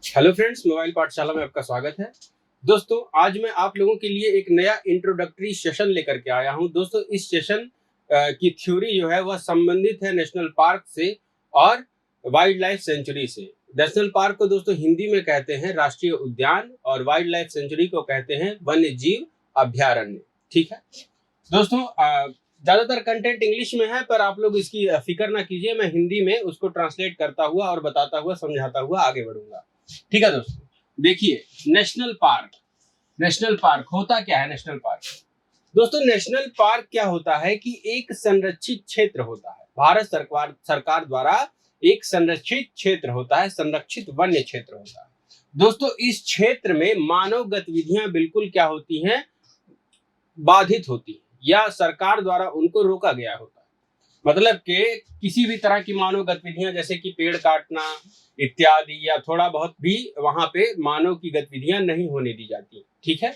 Hello friends, mobile पाठशाला में आपका स्वागत है। दोस्तों, आज मैं आप लोगों के लिए एक नया इंट्रोडक्टरी सेशन लेकर के आया हूं। दोस्तों, इस सेशन की थ्योरी जो है वह संबंधित है नेशनल पार्क से और वाइल्ड लाइफ सेंचुरी से। नेशनल पार्क को दोस्तों हिंदी में कहते हैं राष्ट्रीय उद्यान और वाइल्ड लाइफ सेंचुरी को कहते हैं वन्य जीव अभ्यारण्य। ठीक है दोस्तों, ज्यादातर कंटेंट इंग्लिश में है, पर आप लोग इसकी फिक्र ना कीजिए, मैं हिंदी में उसको ट्रांसलेट करता हुआ और बताता हुआ समझाता हुआ आगे बढ़ूंगा। ठीक है दोस्तों, देखिए नेशनल पार्क होता क्या है। नेशनल पार्क दोस्तों, नेशनल पार्क क्या होता है कि एक संरक्षित क्षेत्र होता है। भारत सरकार द्वारा एक संरक्षित क्षेत्र होता है, संरक्षित वन्य क्षेत्र होता है। दोस्तों, इस क्षेत्र में मानव गतिविधियां बिल्कुल क्या होती हैं, बाधित होती है या सरकार द्वारा उनको रोका गया होता है। मतलब कि किसी भी तरह की मानव गतिविधियां जैसे कि पेड़ काटना इत्यादि या थोड़ा बहुत भी वहां पे मानव की गतिविधियां नहीं होने दी जाती। ठीक है,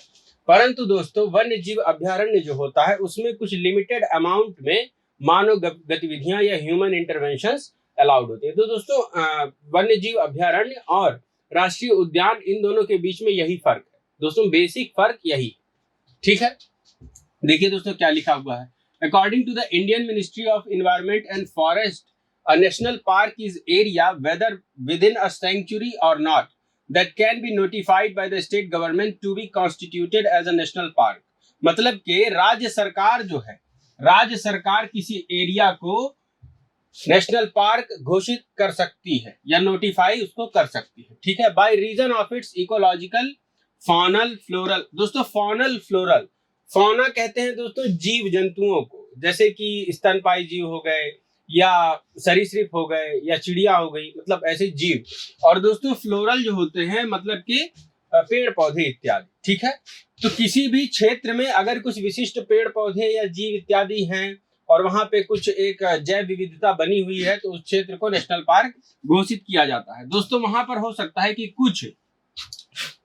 परंतु दोस्तों वन्य जीव अभ्यारण्य जो होता है उसमें कुछ लिमिटेड अमाउंट में मानव गतिविधियां या ह्यूमन इंटरवेंशंस अलाउड होते हैं। तो दोस्तों वन्य जीव अभ्यारण्य और राष्ट्रीय उद्यान, इन दोनों के बीच में यही फर्क है। दोस्तों बेसिक फर्क यही। ठीक है, देखिए दोस्तों क्या लिखा हुआ है। According to the Indian Ministry of Environment and Forest, a national park is area, whether within a sanctuary or not, that can be notified by the state government to be constituted as a national park। मतलब कि राज्य सरकार जो है, राज्य सरकार किसी area को नेशनल पार्क घोषित कर सकती है या नोटिफाई उसको कर सकती है। ठीक है, by reason of its ecological, faunal, floral. दोस्तों फॉनल फ्लोरल, फौना कहते हैं दोस्तों जीव जंतुओं को, जैसे कि स्तनपायी जीव हो गए या सरीसृप हो गए या चिड़िया हो गई, मतलब ऐसे जीव। और दोस्तों फ्लोरल जो होते हैं मतलब कि पेड़ पौधे इत्यादि। ठीक है, तो किसी भी क्षेत्र में अगर कुछ विशिष्ट पेड़ पौधे या जीव इत्यादि हैं और वहां पे कुछ एक जैव विविधता बनी हुई है तो उस क्षेत्र को नेशनल पार्क घोषित किया जाता है। दोस्तों वहां पर हो सकता है कि कुछ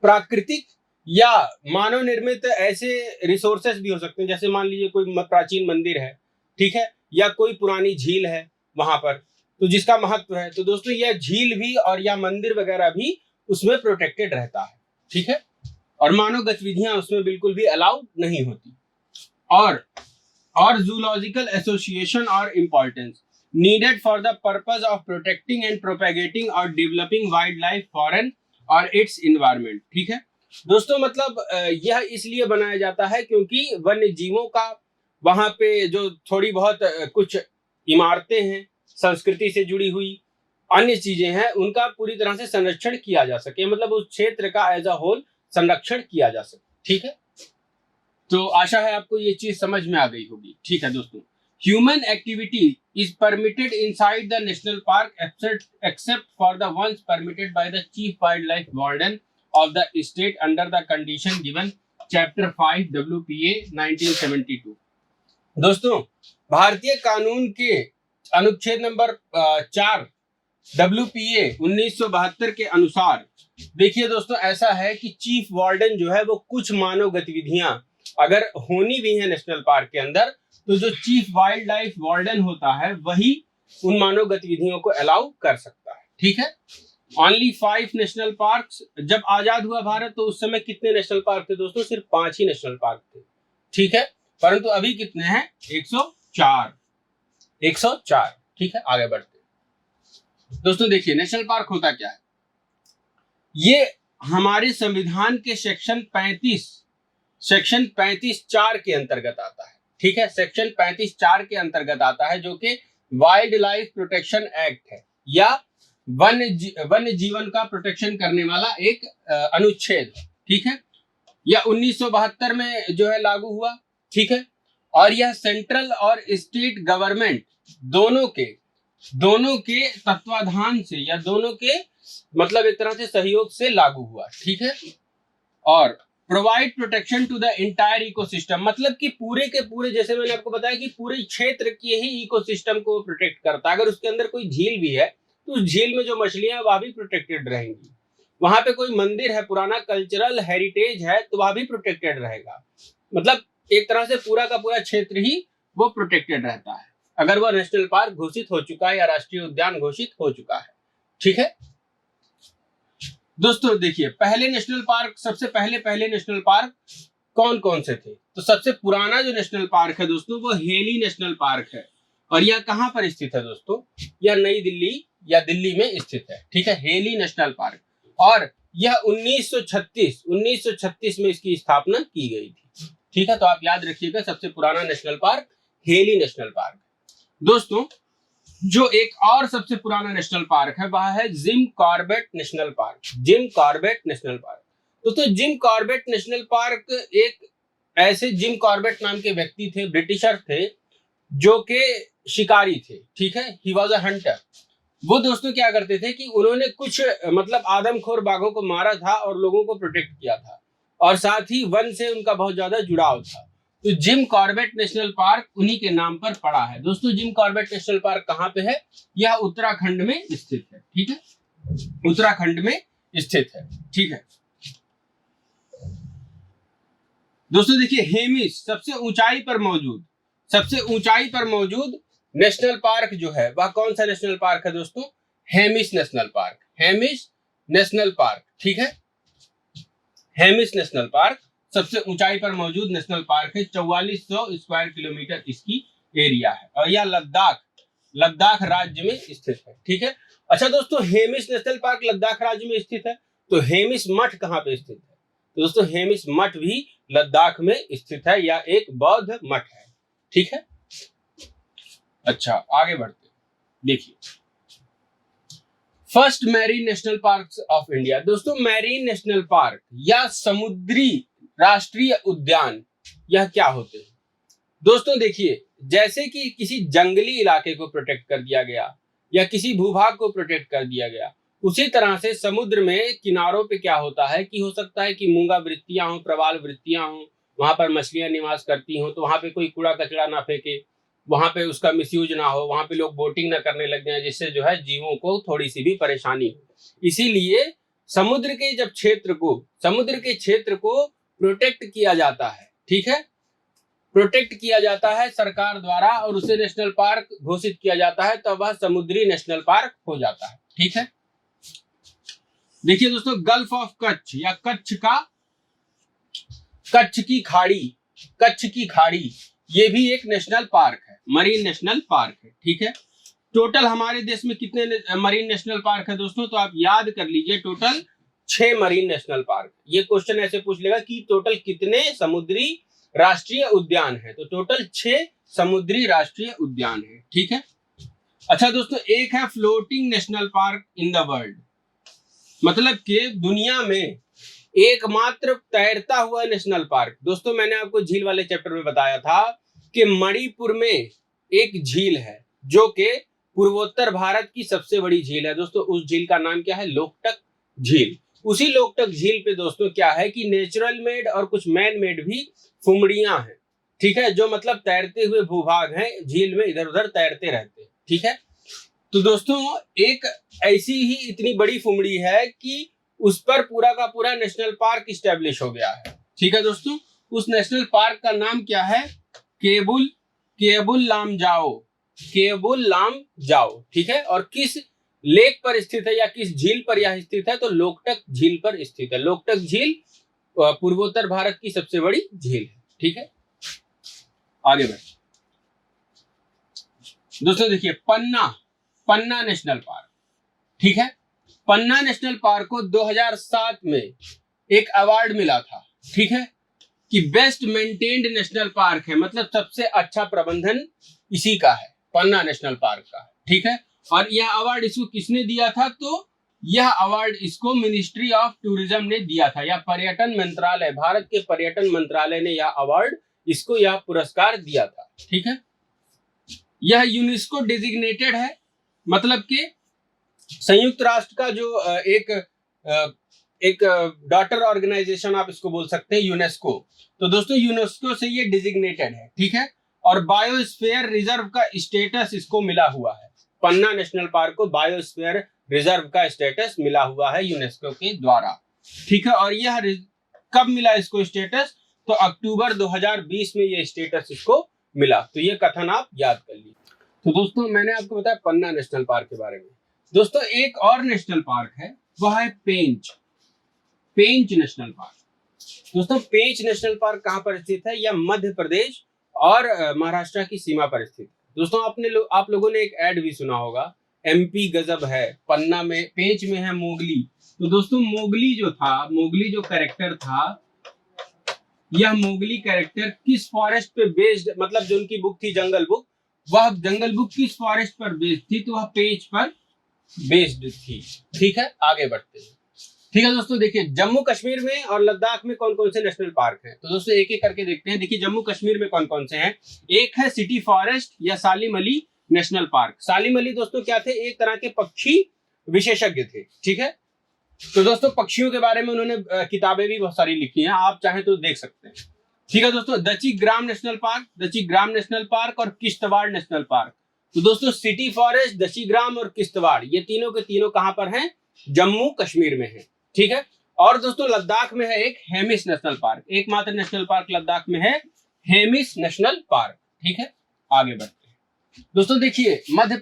प्राकृतिक या मानव निर्मित ऐसे रिसोर्सेस भी हो सकते हैं, जैसे मान लीजिए कोई प्राचीन मंदिर है, ठीक है, या कोई पुरानी झील है वहां पर, तो जिसका महत्व है। तो दोस्तों यह झील भी और या मंदिर वगैरह भी उसमें प्रोटेक्टेड रहता है। ठीक है, और मानव गतिविधियां उसमें बिल्कुल भी अलाउड नहीं होती। और जूलॉजिकल एसोसिएशन और importance needed for the purpose of protecting and propagating और डेवलपिंग वाइल्ड लाइफ फॉरेन और इट्स इन्वायरमेंट। ठीक है दोस्तों, मतलब यह इसलिए बनाया जाता है क्योंकि वन्य जीवों का वहां पे जो थोड़ी बहुत कुछ इमारतें हैं, संस्कृति से जुड़ी हुई अन्य चीजें हैं, उनका पूरी तरह से संरक्षण किया जा सके, मतलब उस क्षेत्र का एज अ होल संरक्षण किया जा सके। ठीक है, तो आशा है आपको ये चीज समझ में आ गई होगी। ठीक है दोस्तों, human activity is permitted inside the national park except for the ones permitted by the chief wild life warden of the state under the condition given chapter 5 WPA 1972। दोस्तों भारतीय कानून के अनुच्छेद नंबर 4 WPA 1972 के अनुसार देखिए दोस्तों ऐसा है कि चीफ वार्डन जो है वो कुछ मानव गतिविधियां अगर होनी भी है नेशनल पार्क के अंदर, तो जो चीफ वाइल्ड लाइफ वार्डन होता है वही उन मानव गतिविधियों को अलाउ कर सकता है। ठीक है, ओनली 5 नेशनल पार्क्स। जब आजाद हुआ भारत तो उस समय कितने नेशनल पार्क थे दोस्तों? सिर्फ 5 ही नेशनल पार्क थे। ठीक है, परंतु अभी कितने हैं? 104। 104। ठीक है, आगे बढ़ते दोस्तों। देखिए नेशनल पार्क होता क्या है। ये हमारे संविधान के सेक्शन 35(4) के अंतर्गत आता है। ठीक है, सेक्शन 35(4) के अंतर्गत आता है, जो कि वाइल्ड लाइफ प्रोटेक्शन एक्ट है या वन्य जीवन का प्रोटेक्शन करने वाला एक अनुच्छेद। ठीक है, यह 1972 में जो है लागू हुआ। ठीक है, और यह सेंट्रल और स्टेट गवर्नमेंट दोनों के तत्वाधान से या दोनों के मतलब एक तरह से सहयोग से लागू हुआ। ठीक है, और provide protection to the entire ecosystem, मतलब कि पूरे के पूरे, जैसे मैंने आपको बताया कि पूरे क्षेत्र के ही इकोसिस्टम को प्रोटेक्ट करता है। अगर उसके अंदर कोई झील भी है तो उस झील में जो मछलियां वह भी प्रोटेक्टेड रहेंगी। वहां पे कोई मंदिर है, पुराना कल्चरल हेरिटेज है, तो वह भी प्रोटेक्टेड रहेगा। मतलब एक तरह से पूरा का पूरा क्षेत्र ही वो प्रोटेक्टेड रहता है अगर वह नेशनल पार्क घोषित हो चुका है या राष्ट्रीय उद्यान घोषित हो चुका है। ठीक है दोस्तों देखिए, पहले नेशनल पार्क, सबसे पहले नेशनल पार्क कौन कौन से थे? तो सबसे पुराना जो नेशनल पार्क है दोस्तों वो हेली नेशनल पार्क है। और यह कहां पर स्थित है दोस्तों? यह नई दिल्ली या दिल्ली में स्थित है। ठीक है, हेली नेशनल पार्क। और यह 1936 में इसकी स्थापना की गई थी। ठीक है, तो आप याद रखिएगा, सबसे पुराना national park heli national park. दोस्तों, जो एक और सबसे पुराना नेशनल पार्क है वह है Jim Corbett national park. Jim Corbett national park. दोस्तों, जिम कॉर्बेट नेशनल पार्क, एक ऐसे जिम कॉर्बेट नाम के व्यक्ति थे, ब्रिटिशर थे, जो के शिकारी थे। ठीक है, ही वॉज अ हंटर। वो दोस्तों क्या करते थे कि उन्होंने कुछ मतलब आदमखोर बाघों को मारा था और लोगों को प्रोटेक्ट किया था, और साथ ही वन से उनका बहुत ज्यादा जुड़ाव था। तो जिम कॉर्बेट नेशनल पार्क उन्हीं के नाम पर पड़ा है। दोस्तों, जिम कॉर्बेट नेशनल पार्क कहाँ पे है? यह उत्तराखंड में स्थित है। ठीक है, उत्तराखंड में स्थित है। ठीक है दोस्तों, देखिए हेमिस सबसे ऊंचाई पर मौजूद नेशनल पार्क जो है वह कौन सा नेशनल पार्क है दोस्तों? Hemis national park. Hemis national park. ठीक है, हेमिस नेशनल पार्क सबसे ऊंचाई पर मौजूद नेशनल पार्क है। 4400 स्क्वायर किलोमीटर इसकी एरिया है और यह लद्दाख राज्य में स्थित है। ठीक है, अच्छा दोस्तों, हेमिस नेशनल पार्क लद्दाख राज्य में स्थित है, तो हेमिस मठ कहाँ पे स्थित है? तो दोस्तों, हेमिस मठ भी लद्दाख में स्थित है, या एक बौद्ध मठ है। ठीक है, अच्छा आगे बढ़ते देखिए, first marine national park of India. दोस्तों, मैरीन नेशनल पार्क या समुद्री राष्ट्रीय उद्यान, यह क्या होते हैं? दोस्तों देखिए, जैसे कि किसी जंगली इलाके को प्रोटेक्ट कर दिया गया या किसी भूभाग को प्रोटेक्ट कर दिया गया, उसी तरह से समुद्र में किनारों पे क्या होता है कि हो सकता है कि मूंगा वृत्तियां हो, प्रवाल वृत्तियां हो, वहां पर मछलियां निवास करती हो, तो वहां पे कोई कूड़ा कचरा ना फेंके, वहां पे उसका मिसयूज ना हो, वहां पे लोग बोटिंग ना करने लग जाए, जिससे जो है जीवों को थोड़ी सी भी परेशानी हो। इसीलिए समुद्र के क्षेत्र को प्रोटेक्ट किया जाता है। ठीक है, प्रोटेक्ट किया जाता है सरकार द्वारा और उसे नेशनल पार्क घोषित किया जाता है, तब वह समुद्री नेशनल पार्क हो जाता है। ठीक है, देखिए दोस्तों, गल्फ ऑफ कच्छ या कच्छ की खाड़ी, ये भी एक नेशनल पार्क है, मरीन नेशनल पार्क है। ठीक है, टोटल हमारे देश में कितने मरीन नेशनल पार्क है दोस्तों? तो आप याद कर लीजिए, टोटल 6 मरीन नेशनल पार्क। ये क्वेश्चन ऐसे पूछ लेगा कि टोटल कितने समुद्री राष्ट्रीय उद्यान है, तो टोटल 6 समुद्री राष्ट्रीय उद्यान है। ठीक है, अच्छा दोस्तों, एक है floating national park in the world, मतलब कि दुनिया में एकमात्र तैरता हुआ नेशनल पार्क। दोस्तों, मैंने आपको झील वाले चैप्टर में बताया था कि मणिपुर में एक झील है जो कि पूर्वोत्तर भारत की सबसे बड़ी झील है। दोस्तों, उस झील का नाम क्या है? लोकटक झील। उसी लोकटक झील पे दोस्तों क्या है कि नेचुरल मेड और कुछ मैन मेड भी फुमड़ियां हैं। ठीक है, जो मतलब तैरते हुए भूभाग हैं, झील में इधर उधर तैरते रहते हैं। ठीक है, तो दोस्तों एक ऐसी ही इतनी बड़ी फुमड़ी है कि उस पर पूरा का पूरा नेशनल पार्क इस्टेब्लिश हो गया है। ठीक है दोस्तों, उस नेशनल पार्क का नाम क्या है? केबुल लाम जाओ। ठीक है, और किस लेक पर स्थित है या किस झील पर यह स्थित है? तो लोकटक झील पर स्थित है। लोकटक झील पूर्वोत्तर भारत की सबसे बड़ी झील है। ठीक है, आगे बढ़ दोस्तों, देखिए पन्ना नेशनल पार्क। ठीक है, पन्ना नेशनल पार्क को 2007 में एक अवार्ड मिला था। ठीक है, कि बेस्ट मेंटेन्ड नेशनल पार्क है, मतलब सबसे अच्छा प्रबंधन इसी का है, पन्ना नेशनल पार्क का। ठीक है, और यह अवार्ड इसको किसने दिया था? तो यह अवार्ड इसको मिनिस्ट्री ऑफ टूरिज्म ने दिया था, या पर्यटन मंत्रालय, भारत के पर्यटन मंत्रालय ने यह अवार्ड इसको, यह पुरस्कार दिया था। ठीक है, यह यूनेस्को डेजिग्नेटेड है, मतलब कि संयुक्त राष्ट्र का जो एक डॉटर ऑर्गेनाइजेशन आप इसको बोल सकते हैं, यूनेस्को। तो दोस्तों यूनेस्को से ये डिजिग्नेटेड है। ठीक है, और बायोस्फीयर रिजर्व का स्टेटस इसको मिला हुआ है। पन्ना नेशनल पार्क को बायोस्फीयर रिजर्व का स्टेटस मिला हुआ है यूनेस्को के द्वारा। ठीक है, और यह कब मिला इसको स्टेटस? तो अक्टूबर 2020 में ये स्टेटस इसको मिला। तो ये कथन आप याद कर लीजिए। तो दोस्तों मैंने आपको बताया पन्ना नेशनल पार्क के बारे में। दोस्तों एक और नेशनल पार्क है, वह है पेंच। पेंच नेशनल पार्क। दोस्तों पेंच नेशनल पार्क कहाँ पर स्थित है? यह मध्य प्रदेश और महाराष्ट्र की सीमा पर स्थित है। दोस्तों आप लोगों ने एक ऐड भी सुना होगा, एमपी गजब है, पन्ना में पेंच में है मोगली। तो दोस्तों मोगली जो था, मोगली जो कैरेक्टर था, यह मोगली कैरेक्टर किस फॉरेस्ट पे बेस्ड, मतलब जो उनकी बुक थी जंगल बुक, वह जंगल बुक किस फॉरेस्ट पर बेस्ड थी? तो वह पेंच पर बेस्ड थी। ठीक है, आगे बढ़ते हैं। ठीक है दोस्तों, देखिए जम्मू कश्मीर में और लद्दाख में कौन कौन से नेशनल पार्क हैं? तो दोस्तों एक एक करके देखते हैं। देखिए जम्मू कश्मीर में कौन कौन से हैं। एक है सिटी फॉरेस्ट या सालिम अली नेशनल पार्क। सालिम अली दोस्तों क्या थे? एक तरह के पक्षी विशेषज्ञ थे। ठीक है, तो दोस्तों पक्षियों के बारे में उन्होंने किताबें भी बहुत सारी लिखी हैं, आप चाहें तो देख सकते हैं। ठीक है दोस्तों, दची ग्राम नेशनल पार्क, दची ग्राम नेशनल पार्क और किश्तवाड़ नेशनल पार्क। तो दोस्तों सिटी फॉरेस्ट, दची ग्राम और किश्तवाड़, ये तीनों के तीनों कहां पर हैं? जम्मू कश्मीर में है। ठीक है, और दोस्तों लद्दाख में है एक हेमिस नेशनल पार्क, एकमात्र नेशनल पार्क लद्दाख में है हेमिस नेशनल पार्क। ठीक है, आगे बढ़ते हैं। दोस्तों देखिए मध्य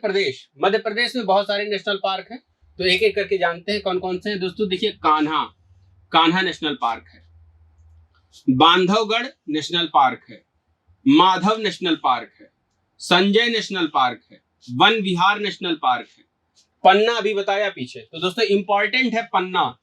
प्रदेश में बहुत सारे नेशनल पार्क हैं, तो एक एक करके जानते हैं कौन कौन से हैं। दोस्तों देखिए कान्हा नेशनल पार्क है, बांधवगढ़ नेशनल पार्क है, माधव नेशनल पार्क है, संजय नेशनल पार्क है, वन विहार नेशनल पार्क है, पन्ना अभी बताया पीछे। तो दोस्तों इंपॉर्टेंट है पन्ना।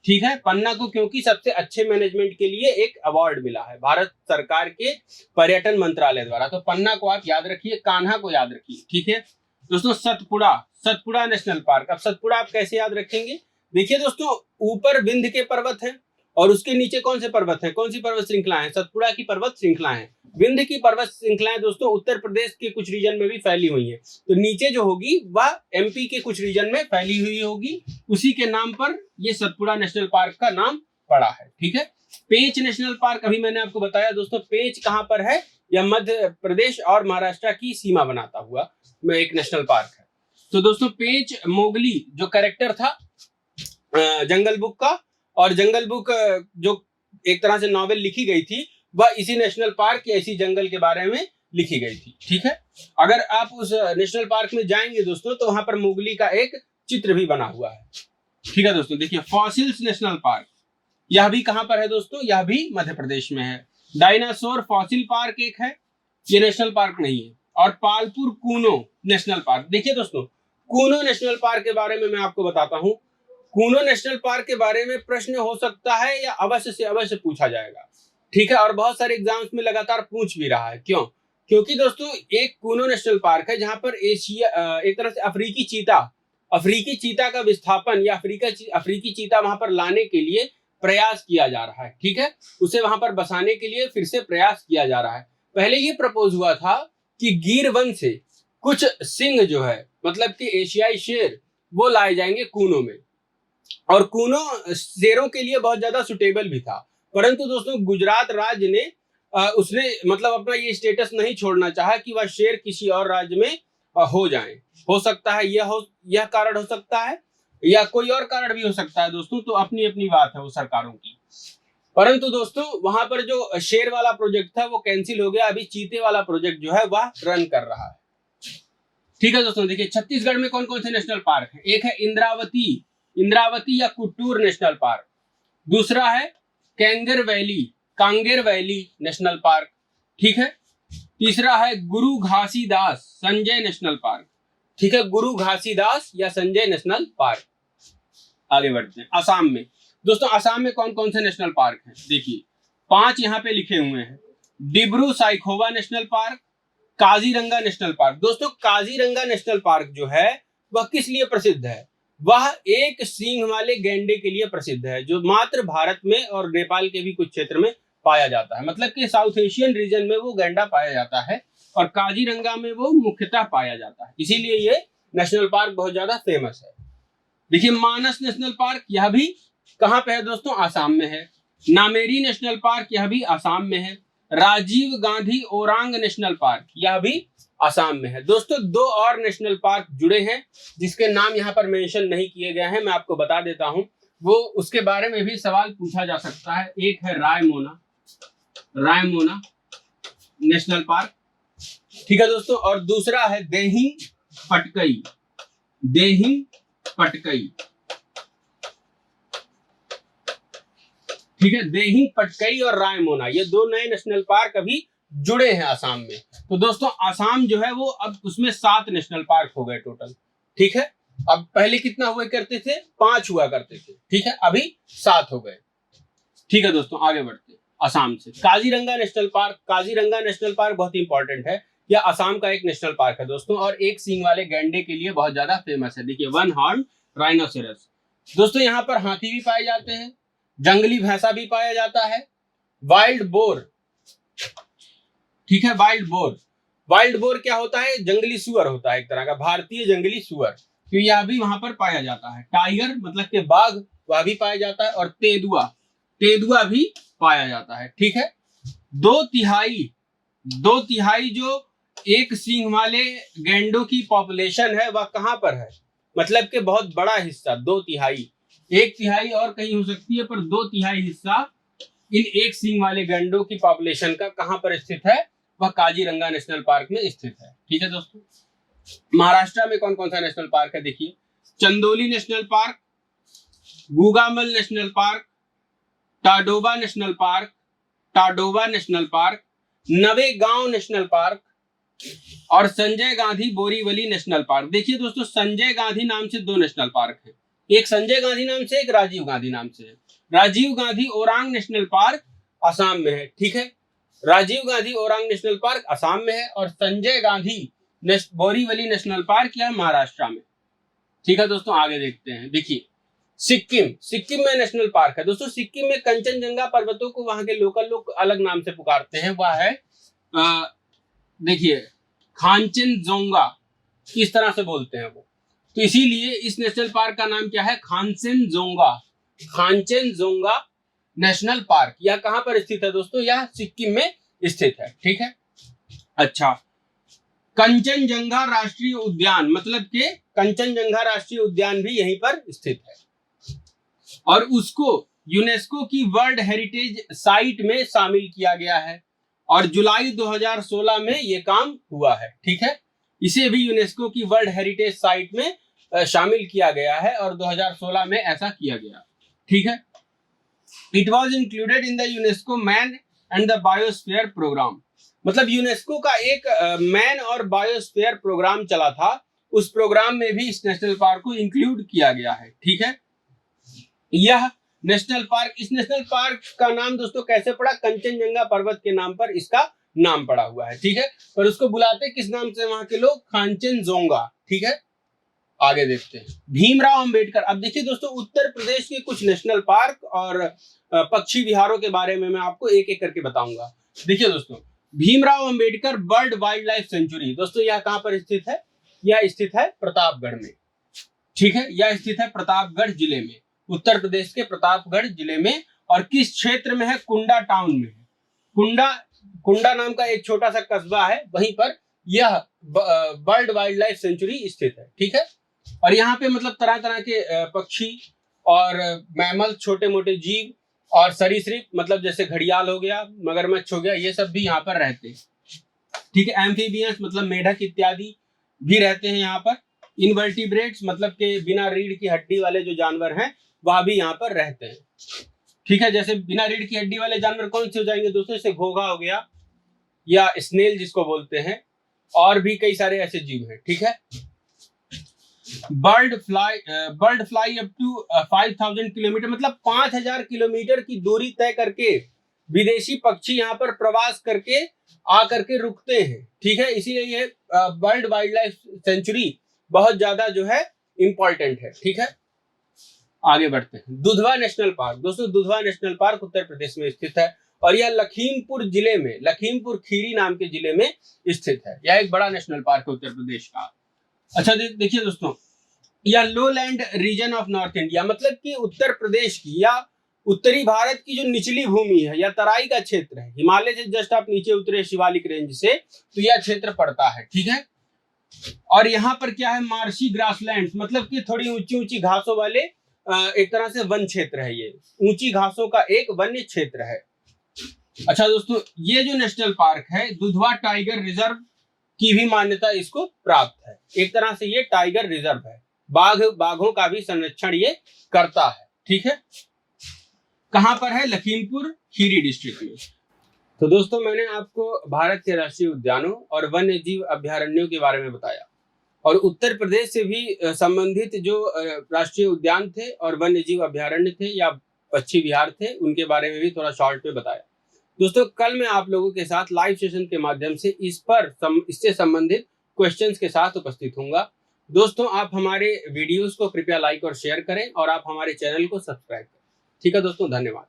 ठीक है, पन्ना को क्योंकि सबसे अच्छे मैनेजमेंट के लिए एक अवार्ड मिला है भारत सरकार के पर्यटन मंत्रालय द्वारा। तो पन्ना को आप याद रखिए, कान्हा को याद रखिए। ठीक है दोस्तों, सतपुड़ा नेशनल पार्क। अब सतपुड़ा आप कैसे याद रखेंगे? देखिए दोस्तों ऊपर विंध्य के पर्वत है और उसके नीचे कौन से पर्वत है, कौन सी पर्वत श्रृंखला है? सतपुड़ा की पर्वत श्रृंखला है। विंध्य की पर्वत श्रृंखलाएं दोस्तों उत्तर प्रदेश के कुछ रीजन में भी फैली हुई है, तो नीचे जो होगी वह एमपी के कुछ रीजन में फैली हुई होगी, उसी के नाम पर ये सतपुड़ा नेशनल पार्क का नाम पड़ा है। ठीक है, पेंच नेशनल पार्क अभी मैंने आपको बताया दोस्तों, पेंच कहां पर है? यह मध्य प्रदेश और महाराष्ट्र की सीमा बनाता हुआ एक नेशनल पार्क है। तो दोस्तों पेंच मोगली जो कैरेक्टर था जंगल बुक का, और जंगल बुक जो एक तरह से नॉवेल लिखी गई थी, वह इसी नेशनल पार्क या इसी जंगल के बारे में लिखी गई थी। ठीक है, अगर आप उस नेशनल पार्क में जाएंगे दोस्तों तो वहां पर मोगली का एक चित्र भी बना हुआ है। ठीक है दोस्तों, देखिए फॉसिल्स नेशनल पार्क, यह भी कहां पर है दोस्तों? यह भी मध्य प्रदेश में है। डायनासोर फॉसिल पार्क एक है, ये नेशनल पार्क नहीं है। और पालपुर कूनो नेशनल पार्क। देखिए दोस्तों कूनो नेशनल पार्क के बारे में मैं आपको बताता हूं। कूनो नेशनल पार्क के बारे में प्रश्न हो सकता है या अवश्य से अवश्य पूछा जाएगा। ठीक है, और बहुत सारे एग्जाम्स में लगातार पूछ भी रहा है। क्यों? क्योंकि दोस्तों एक कूनो नेशनल पार्क है जहां पर एशिया एक तरह से अफ्रीकी चीता का विस्थापन या अफ्रीकी चीता वहां पर लाने के लिए प्रयास किया जा रहा है। ठीक है, उसे वहां पर बसाने के लिए फिर से प्रयास किया जा रहा है। पहले ये प्रपोज हुआ था कि गिर वन से कुछ सिंह जो है, मतलब कि एशियाई शेर, वो लाए जाएंगे कूनो में, और कूनो शेरों के लिए बहुत ज्यादा सुटेबल भी था। परंतु दोस्तों गुजरात राज्य ने उसने मतलब अपना ये स्टेटस नहीं छोड़ना चाहा कि वह शेर किसी और राज्य में हो जाए। हो सकता है यह कारण हो सकता है या कोई और कारण भी हो सकता है दोस्तों, तो अपनी अपनी बात है वो सरकारों की। परंतु दोस्तों वहां पर जो शेर वाला प्रोजेक्ट था वो कैंसिल हो गया, अभी चीते वाला प्रोजेक्ट जो है वह रन कर रहा है। ठीक है दोस्तों, देखिए छत्तीसगढ़ में कौन कौन से नेशनल पार्क है? एक है इंद्रावती या कुट्टूर नेशनल पार्क, दूसरा है कांगेर वैली नेशनल पार्क। ठीक है, तीसरा है गुरु घासीदास संजय नेशनल पार्क। ठीक है, गुरु घासीदास या संजय नेशनल पार्क। आगे बढ़ते हैं। असम में दोस्तों, असम में कौन कौन से नेशनल पार्क हैं? देखिए 5 यहाँ पे लिखे हुए हैं। Dibru Saikhowa national park, Kaziranga national park. दोस्तों काजीरंगा नेशनल पार्क जो है वह किस लिए प्रसिद्ध है? वह एक सींग वाले गैंडे के लिए प्रसिद्ध है, जो मात्र भारत में और नेपाल के भी कुछ क्षेत्र में पाया जाता है। मतलब कि साउथ एशियन रीजन में वो गैंडा पाया जाता है और काजीरंगा में वो मुख्यतः पाया जाता है, इसीलिए ये नेशनल पार्क बहुत ज्यादा फेमस है। देखिए मानस नेशनल पार्क, यह भी कहां पे है दोस्तों? आसाम में है। नामेरी नेशनल पार्क, यह भी आसाम में है। राजीव गांधी ओरांग नेशनल पार्क, यह भी आसाम में है। दोस्तों 2 और नेशनल पार्क जुड़े हैं जिसके नाम यहाँ पर मेंशन नहीं किए गए हैं, मैं आपको बता देता हूं, वो उसके बारे में भी सवाल पूछा जा सकता है। एक है रायमोना नेशनल पार्क। ठीक है दोस्तों, और दूसरा है देहिंग पटकई। ठीक है, देहिंग पटकई और रायमोना, ये 2 नए नेशनल पार्क अभी जुड़े हैं आसाम में। तो दोस्तों आसाम जो है वो अब उसमें 7 नेशनल पार्क हो गए टोटल। ठीक है, अब पहले कितना हुआ करते थे, 5 हुआ करते थे। ठीक है, अभी 7 हो गए। ठीक है दोस्तों, आगे बढ़ते हैं आसाम से। Kaziranga national park, Kaziranga national park बहुत इंपॉर्टेंट है, यह आसाम का एक नेशनल पार्क है दोस्तों, और एक सींग वाले गैंडे के लिए बहुत ज्यादा फेमस है। देखिए, 1 हॉर्न राइनोसेरस। दोस्तों यहाँ पर हाथी भी पाए जाते हैं, जंगली भैंसा भी पाया जाता है, वाइल्ड बोर। ठीक है, वाइल्ड बोर, वाइल्ड बोर क्या होता है, जंगली सुअर होता है, एक तरह का भारतीय जंगली सुअर, तो यह भी वहां पर पाया जाता है। टाइगर मतलब के बाघ, वह भी पाया जाता है, और तेंदुआ, तेंदुआ भी पाया जाता है। ठीक है, 2/3 जो एक सींग वाले गैंडों की पॉपुलेशन है वह कहां पर है, मतलब के बहुत बड़ा हिस्सा, 2/3, 1/3 और कहीं हो सकती है, पर 2/3 हिस्सा इन एक सींग वाले गैंडों की पॉपुलेशन का कहां पर स्थित है, वह काजीरंगा नेशनल पार्क में स्थित है। ठीक है दोस्तों, महाराष्ट्र में कौन कौन सा नेशनल पार्क है, देखिए, Chandoli national park, Gugamal national park, Tadoba national park, Tadoba national park, Navegaon national park, और संजय गांधी बोरीवली नेशनल पार्क। देखिए दोस्तों, संजय गांधी नाम से 2 नेशनल पार्क है, एक संजय गांधी नाम से, एक राजीव गांधी नाम से है। राजीव गांधी ओरांग नेशनल पार्क असम में है। ठीक है, राजीव गांधी ओरांग नेशनल पार्क असम में है, और संजय गांधी बोरीवली नेशनल पार्क यह महाराष्ट्र में। ठीक है दोस्तों, आगे देखते हैं। देखिए, सिक्किम, सिक्किम में नेशनल पार्क है दोस्तों। सिक्किम में कंचनजंगा पर्वतों को वहां के लोकल लोग अलग नाम से पुकारते हैं, वह है देखिए खांचनजोंगा, किस तरह से बोलते हैं वो, तो इसीलिए इस नेशनल पार्क का नाम क्या है, खांचनजोंगा, खांचनजोंगा नेशनल पार्क। यह कहां पर स्थित है दोस्तों, यह सिक्किम में स्थित है। ठीक है, अच्छा, कंचनजंगा राष्ट्रीय उद्यान, मतलब के कंचनजंगा राष्ट्रीय उद्यान भी यहीं पर स्थित है, और उसको यूनेस्को की वर्ल्ड हेरिटेज साइट में शामिल किया गया है, और जुलाई 2016 में यह काम हुआ है। ठीक है, इसे भी यूनेस्को की वर्ल्ड हेरिटेज साइट में शामिल किया गया है, और 2016 में ऐसा किया गया। ठीक है, it was included in the UNESCO man and the biosphere programme, मतलब यूनेस्को का एक मैन और बायोस्फीयर प्रोग्राम चला था, उस प्रोग्राम में भी इस नेशनल पार्क को इंक्लूड किया गया है। ठीक है, यह नेशनल पार्क, इस नेशनल पार्क का नाम दोस्तों कैसे पड़ा, कंचनजंगा पर्वत के नाम पर इसका नाम पड़ा हुआ है। ठीक है, पर उसको बुलाते किस नाम से वहां के लोग, खांचनजोंगा। ठीक है, आगे देखते हैं भीमराव अंबेडकर। अब देखिए दोस्तों, उत्तर प्रदेश के कुछ नेशनल पार्क और पक्षी विहारों के बारे में मैं आपको एक एक करके बताऊंगा। देखिए दोस्तों, Bhimrao Ambedkar bird wild life sanctuary, दोस्तों यह कहां पर स्थित है, यह स्थित है प्रतापगढ़ में। ठीक है, यह स्थित है प्रतापगढ़ जिले में, उत्तर प्रदेश के प्रतापगढ़ जिले में, और किस क्षेत्र में है, कुंडा टाउन में है। कुंडा, कुंडा नाम का एक छोटा सा कस्बा है, वहीं पर यह बर्ड वाइल्ड लाइफ सेंचुरी स्थित है। ठीक है, और यहाँ पे मतलब तरह तरह के पक्षी और मैमल, छोटे मोटे जीव और सरीसृप, मतलब जैसे घड़ियाल हो गया, मगरमच्छ हो गया, ये सब भी यहाँ पर रहते हैं। ठीक है, एम्फीबियंस मतलब मेढक इत्यादि भी रहते हैं यहाँ पर। इनवर्टिब्रेट्स मतलब के बिना रीढ़ की हड्डी वाले जो जानवर हैं वह भी यहाँ पर रहते हैं। ठीक है, जैसे बिना रीढ़ की हड्डी वाले जानवर कौन से हो जाएंगे दोस्तों, जैसे घोघा हो गया, या स्नेल जिसको बोलते हैं, और भी कई सारे ऐसे जीव हैं। ठीक है, bird fly up to 5000 kilometre, मतलब 5000 किलोमीटर की दूरी तय करके विदेशी पक्षी यहाँ पर प्रवास करके आकर के रुकते हैं। ठीक है, इसीलिए ये बर्ड वाइल्ड लाइफ सेंचुरी बहुत ज्यादा जो है इंपॉर्टेंट है। ठीक है, आगे बढ़ते हैं। दुधवा नेशनल पार्क, दोस्तों दुधवा नेशनल पार्क उत्तर प्रदेश में स्थित है, और यह लखीमपुर जिले में, लखीमपुर खीरी नाम के जिले में स्थित है। यह एक बड़ा नेशनल पार्क है उत्तर प्रदेश का। अच्छा देखिए दोस्तों, यह lowland region of north India, मतलब कि उत्तर प्रदेश की या उत्तरी भारत की जो निचली भूमि है या तराई का क्षेत्र है, हिमालय से जस्ट आप नीचे उतरे शिवालिक रेंज से, तो यह क्षेत्र पड़ता है। ठीक है, और यहाँ पर क्या है, मार्शी ग्रासलैंड, मतलब कि थोड़ी ऊंची ऊंची घासों वाले एक तरह से वन क्षेत्र है, ये ऊंची घासों का एक वन्य क्षेत्र है। अच्छा दोस्तों, ये जो नेशनल पार्क है दुधवा टाइगर रिजर्व की भी मान्यता इसको प्राप्त है। एक तरह से ये टाइगर रिजर्व है, बाघों का भी संरक्षण ये करता है। ठीक है, कहाँ पर है? लखीमपुर खीरी डिस्ट्रिक्ट में। तो दोस्तों मैंने आपको भारत के राष्ट्रीय उद्यानों और वन्य जीव अभ्यारण्यों के बारे में बताया, और उत्तर प्रदेश से भी संबंधित जो राष्ट्रीय उद्यान थे और वन्य जीव अभ्यारण्य थे या पक्षी विहार थे, उनके बारे में भी थोड़ा शॉर्ट में बताया। दोस्तों कल मैं आप लोगों के साथ लाइव सेशन के माध्यम से इससे संबंधित क्वेश्चंस के साथ उपस्थित होऊंगा। दोस्तों आप हमारे वीडियोस को कृपया लाइक और शेयर करें, और आप हमारे चैनल को सब्सक्राइब करें। ठीक है दोस्तों, धन्यवाद।